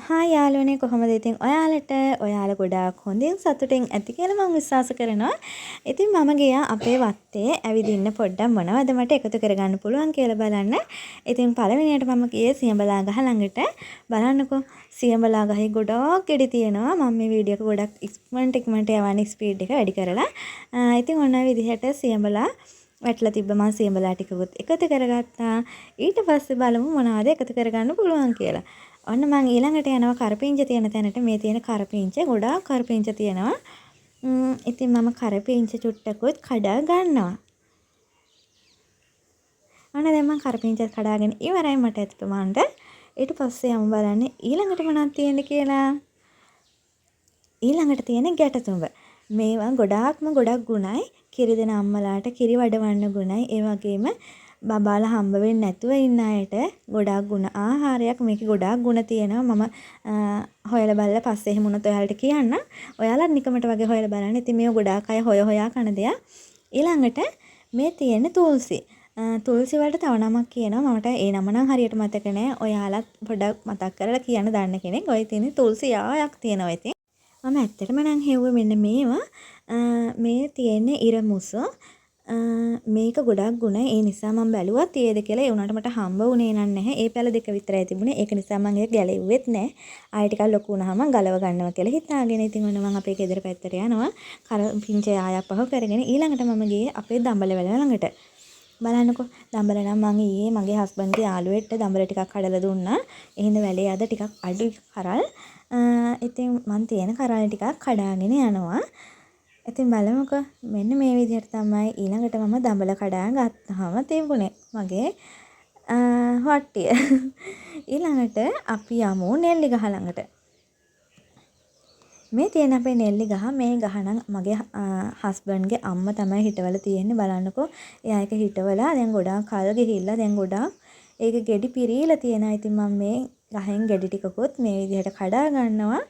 Hi යාළුවනේ කොහොමද ඉතින් ඔයාලා ගොඩාක් හොඳින් සතුටින් ඇති කියලා මම විශ්වාස කරනවා. ඉතින් මම ගියා අපේ වත්තේ ඇවිදින්න පොඩ්ඩක් මොනවද මට එකතු කරගන්න පුළුවන් කියලා බලන්න. ඉතින් පළවෙනියට මම ගියේ සියඹලා ගහ ළඟට. බලන්නකෝ සියඹලා ගහේ ගොඩාක් ගෙඩි තියෙනවා. මම මේ වීඩියෝ එක ගොඩක් ඉක්මනට යවන්නේ ස්පීඩ් එක වැඩි කරලා. ඉතින් ඔන්න විදිහට සියඹලා වැටලා තිබ්බ මම සියඹලා ටිකකුත් එකතු කරගත්තා. ඊට පස්සේ බලමු මොනවද එකතු කරගන්න පුළුවන් කියලා. ඔන්න මං ඊළඟට යනවා කරපිංච තියෙන තැනට. මේ තියෙන කරපිංච ගොඩාක් කරපිංච තියෙනවා. ඉතින් මම කරපිංච චුට්ටකුත් කඩා ගන්නවා. ඔන්න දැන් මං කරපිංච කඩාගෙන ඉවරයි මට ඇති ප්‍රමාණයට. ඊට පස්සේ යමු බලන්න ඊළඟට මොනවද තියෙන්නේ කියලා. ඊළඟට තියෙන ගැටතුඹ. මේවා ගොඩක් ගුණයි. කිරි දෙන අම්මලාට කිරි වඩවන්න ගුණයි. ඒ වගේම බබාලා හම්බ වෙන්නේ නැතුව ඉන්න අයට ගොඩාක් ගුණ ආහාරයක්. මේකේ ගොඩාක් ගුණ තියෙනවා. මම හොයලා බලලා පස්සේ එහෙම වුණොත් ඔයාලට කියන්න. ඔයාලා නිකමට වගේ හොයලා බලන්න. ඉතින් මේව ගොඩාක් අය හොයා කන දෙයක්. ඊළඟට මේ තියෙන තුල්සි. තුල්සි වලට තව නමක් කියනවා. මට ඒ නම නම් හරියට මතක නෑ. ඔයාලත් පොඩ්ඩක් මතක් කරලා කියන්න දන්න කෙනෙක්. ඔය තියෙන තුල්සි යායක් තියෙනවා ඉතින්. මම ඇත්තටම නම් හෙව්වේ මෙන්න මේවා. මේ තියෙන්නේ ඉරමුස. මේක ගොඩක් ගුණයි. ඒ නිසා මම බැලුවා තියෙද කියලා. ඒ උනාට මට හම්බ වුණේ නැහැ. ඒ පැල දෙක විතරයි තිබුණේ. ඒක නිසා මම ඒක ගැලෙව්වෙත් නැහැ. ආයෙ ටිකක් ලොකු වුණාම ගලව ගන්නවා කියලා හිතාගෙන ඉතින් ඔන්න මම අපේ ගෙදර පැත්තට යනවා. පිංචේ ආයක් පහු කරගෙන ඊළඟට මම ගියේ අපේ දඹල වැල ළඟට. බලන්නකෝ දඹල නම් මම ඊයේ මගේ හස්බන්ඩ්ගේ යාළුවෙක්ට දඹල ටිකක් කඩලා දුන්නා. එහෙනම් වැලේ අද ටිකක් අඩු කරල්. ඉතින් මම තියෙන කරල් ටිකක් කඩාගෙන යනවා. ඉතින් බලමුකෝ මෙන්න මේ විදිහට තමයි ඊළඟට මම දඹල කඩා ගත්තාම තිබුණේ මගේ වට්ටිය. ඊළඟට අපි යමු නෙල්ලි ගහ ළඟට. මේ තියෙන අපේ නෙල්ලි ගහ මේ ගහ නම් මගේ හස්බන්ඩ්ගේ අම්මා තමයි හිටවල තියෙන්නේ. බලන්නකෝ එයා එක හිටවලා දැන් ගොඩාක් කල් ගිහිල්ලා දැන් ගොඩාක් ඒක ගෙඩි පිරීලා තියෙනවා. ඉතින් මම මේ ගහෙන් ගෙඩි ටිකකුත් මේ විදිහට කඩා ගන්නවා.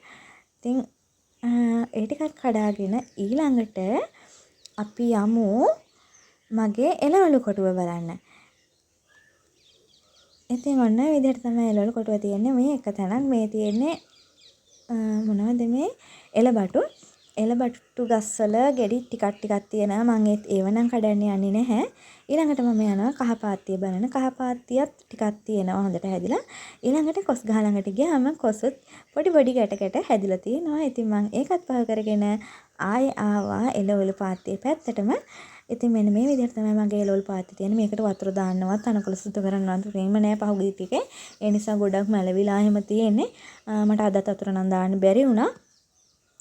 ඉතින් ඒ ටිකක් කඩාගෙන ඊළඟට අපි යමු මගේ එළවලු කොටුව බලන්න. ඉතින් ඔන්න විදිහට තමයි එළවලු කොටුව තියෙන්නේ. මේ එක තැනක් මේ තියෙන්නේ මොනවද මේ එළබටු ගස්වල ගෙඩි ටිකක් තියෙනවා. මම ඒව නම් කඩන්න යන්නේ නැහැ. ඊළඟට මම යනවා කහපාත්තිය බලන්න. කහපාත්තියත් ටිකක් තියෙනවා හොඳට හැදිලා. ඊළඟට කොස් ගහ ළඟට ගියාම කොසුත් පොඩි ගැට හැදිලා තියෙනවා. ඉතින් මම ඒකත් පහ කරගෙන ආයේ ආවා එළවලු පාත්තිය පැත්තටම. ඉතින් මෙන්න මේ විදිහට තමයි මගේ එළවලු පාත්තිය තියෙන්නේ. මේකට වතුර දාන්නවත් තනකොළ සුදු කරන්නවත් ප්‍රේම නෑ පහුගිය ටිකේ. ඒ නිසා ගොඩක් මැලවිලා එහෙම තියෙන්නේ. මට අදත් වතුර නම් දාන්න බැරි වුණා.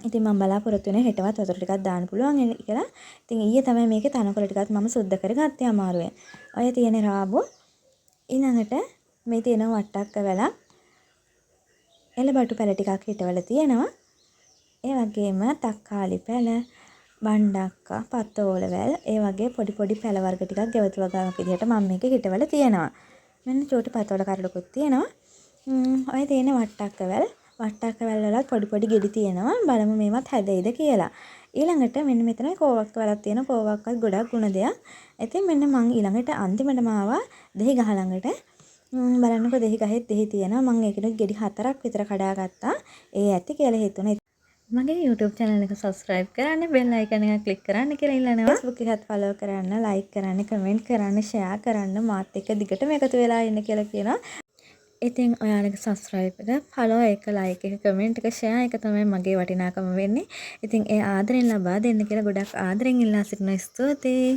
ඉතින් මම බලාපොරොත්තු වෙන හෙටවත් වතුර ටිකක් දාන්න පුළුවන් කියලා. ඉතින් ඊයේ තමයි මේකේ තනකොළ ටිකත් මම සුද්ධ කරගත්තේ අමාරුවෙන්. ඔය තියෙන රාබු ඊළඟට මේ තියෙන වට්ටක්ක වැල එළබටු පැල ටිකක් හිටවල තියෙනවා. ඒ වගේම තක්කාලි පැල, බණ්ඩක්කා, පතෝල වැල්, ඒ වගේ පොඩි පැල වර්ග ටිකක් ගෙවතු වගාවක් විදිහට මම මේක හිටවල තියෙනවා. මෙන්න චූටි පතෝල කරලකුත් තියෙනවා. ඔය තියෙන වට්ටක්ක වැල් වලත් පොඩි ගෙඩි තියෙනවා. බලමු මේවත් හැදෙයිද කියලා. ඊළඟට මෙන්න මෙතන කෝවක් වලක් තියෙන කෝවක්වත් ගොඩක් ගුණ දෙයක්. ඉතින් මෙන්න මං ඊළඟට අන්තිමටම ආවා දෙහි ගහ ළඟට. බලන්නකෝ දෙහි ගහෙත් දෙහි තියෙනවා. මං ඒකෙනුත් ගෙඩි 4ක් විතර කඩා ගත්තා. ඒ ඇති කියලා හිතුණා. මගේ YouTube channel එක subscribe කරන්න, bell icon එක click කරන්න කියලා ඉල්ලනවා. Facebook එකත් follow කරන්න, like කරන්න, comment කරන්න, share කරන්න, මාත් එක්ක දිගටම එකතු වෙලා ඉන්න කියලා කියනවා. ඉතින් ඔයාලගේ subscribe එක, follow එක, like එක, comment එක, share එක තමයි මගේ වටිනාකම වෙන්නේ. ඉතින් ඒ ආදරෙන් ලබා දෙන්න කියලා ගොඩක් ආදරෙන් ඉල්ලා සිටිනවා. ස්තුතියි.